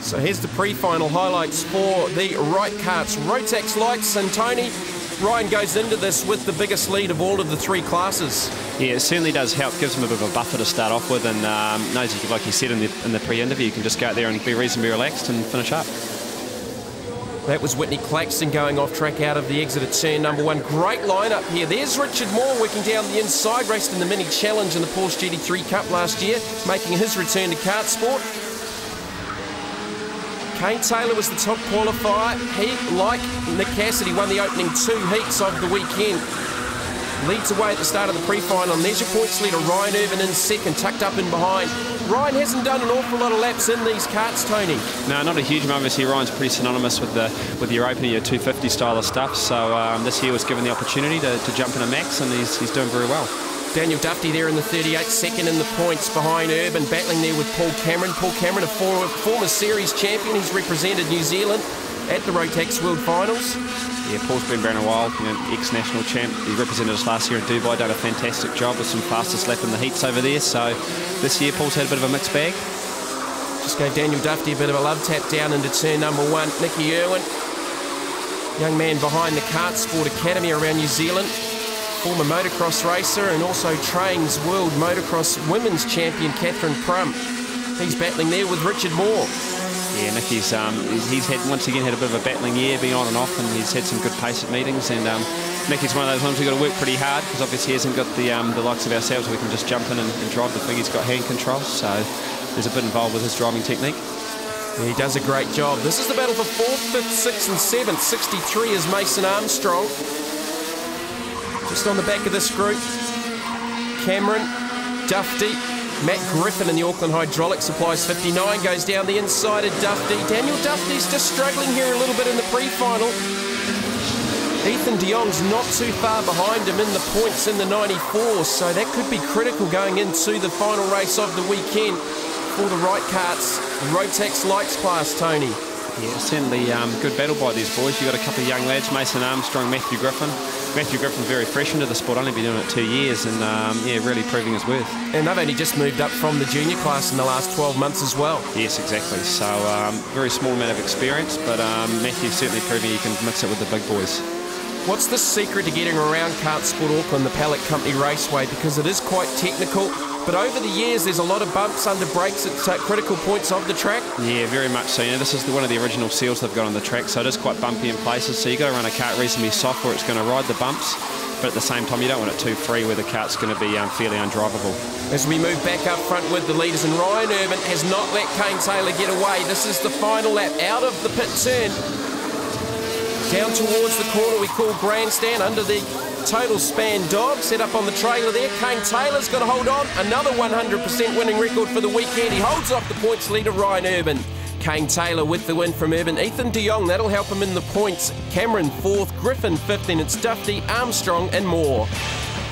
So here's the pre-final highlights for the right karts. Rotax lights, and Tony, Ryan goes into this with the biggest lead of all of the three classes. Yeah, it certainly does help. Gives him a bit of a buffer to start off with, and knows, like he said in the pre-interview, you can just go out there and be reasonably relaxed and finish up. That was Whitney Claxton going off track out of the exit at turn number 1. Great lineup here. There's Richard Moore working down the inside, raced in the Mini Challenge in the Porsche GT3 Cup last year, making his return to kart sport. Kane Taylor was the top qualifier. He, like Nick Cassidy, won the opening 2 heats of the weekend. Leads away at the start of the pre-final, and there's your points leader, Ryan Irvin, in second, tucked up in behind. Ryan hasn't done an awful lot of laps in these karts, Tony. No, not a huge amount. Obviously, Ryan's pretty synonymous with your opener, your 250 style of stuff. So this year was given the opportunity to jump in a max, and he's doing very well. Daniel Duffy there in the 38, second in the points behind Urban, battling there with Paul Cameron. Paul Cameron, a former series champion. He's represented New Zealand at the Rotax World Finals. Yeah, Paul's been around a while, ex-national champ. He represented us last year in Dubai, done a fantastic job with some fastest lap in the heats over there. So this year, Paul's had a bit of a mixed bag. Just gave Daniel Duffy a bit of a love tap down into turn number 1. Nicky Irwin, young man behind the Kart Sport Academy around New Zealand. Former motocross racer and also trains world motocross women's champion Catherine Crum. He's battling there with Richard Moore. Yeah, Nicky's he's had once again had a bit of a battling year, being on and off, and he's had some good pace at meetings. And Nicky's one of those ones we've got to work pretty hard, because obviously he hasn't got the likes of ourselves where we can just jump in and drive the thing. He's got hand control, so there's a bit involved with his driving technique. Yeah, he does a great job. This is the battle for 4th, 5th, 6th and 7th. 63 is Mason Armstrong. Just on the back of this group, Cameron, Duffy, Matt Griffin in the Auckland Hydraulic Supplies 59 goes down the inside of Duffy. Daniel Duffy's just struggling here a little bit in the pre-final. Ethan de Jong's not too far behind him in the points in the 94, so that could be critical going into the final race of the weekend for the right karts, Rotax Lights class, Tony. Yeah, certainly good battle by these boys. You've got a couple of young lads, Mason Armstrong, Matthew Griffin. Matthew Griffin's very fresh into the sport, only been doing it 2 years, and yeah, really proving his worth. And they've only just moved up from the junior class in the last 12 months as well. Yes, exactly. So very small amount of experience, but Matthew's certainly proving he can mix it with the big boys. What's the secret to getting around Kart Sport Auckland, the Pallet Company Raceway? Because it is quite technical, but over the years there's a lot of bumps under brakes at critical points of the track. Yeah, very much so. This is one of the original seals they've got on the track, so it is quite bumpy in places. So you've got to run a kart reasonably soft where it's going to ride the bumps, but at the same time you don't want it too free where the kart's going to be fairly undrivable. As we move back up front with the leaders, and Ryan Irvin has not let Kane Taylor get away. This is the final lap out of the pit turn. Down towards the corner we call grandstand, under the total span dog set up on the trailer there. Kane Taylor's got to hold on. Another 100% winning record for the weekend. He holds off the points leader, Ryan Irvin. Kane Taylor with the win from Irvin. Ethan de Jong, that'll help him in the points. Cameron 4th, Griffin 5th, and it's Duffy, Armstrong and Moore.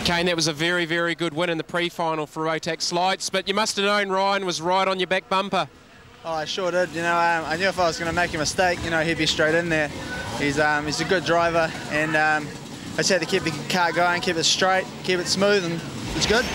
Kane, that was a very, very good win in the pre-final for Rotax Lights, but you must have known Ryan was right on your back bumper. Oh, I sure did. I knew if I was going to make a mistake, he'd be straight in there. He's a good driver, and I just had to keep the car going, keep it straight, keep it smooth, and it's good.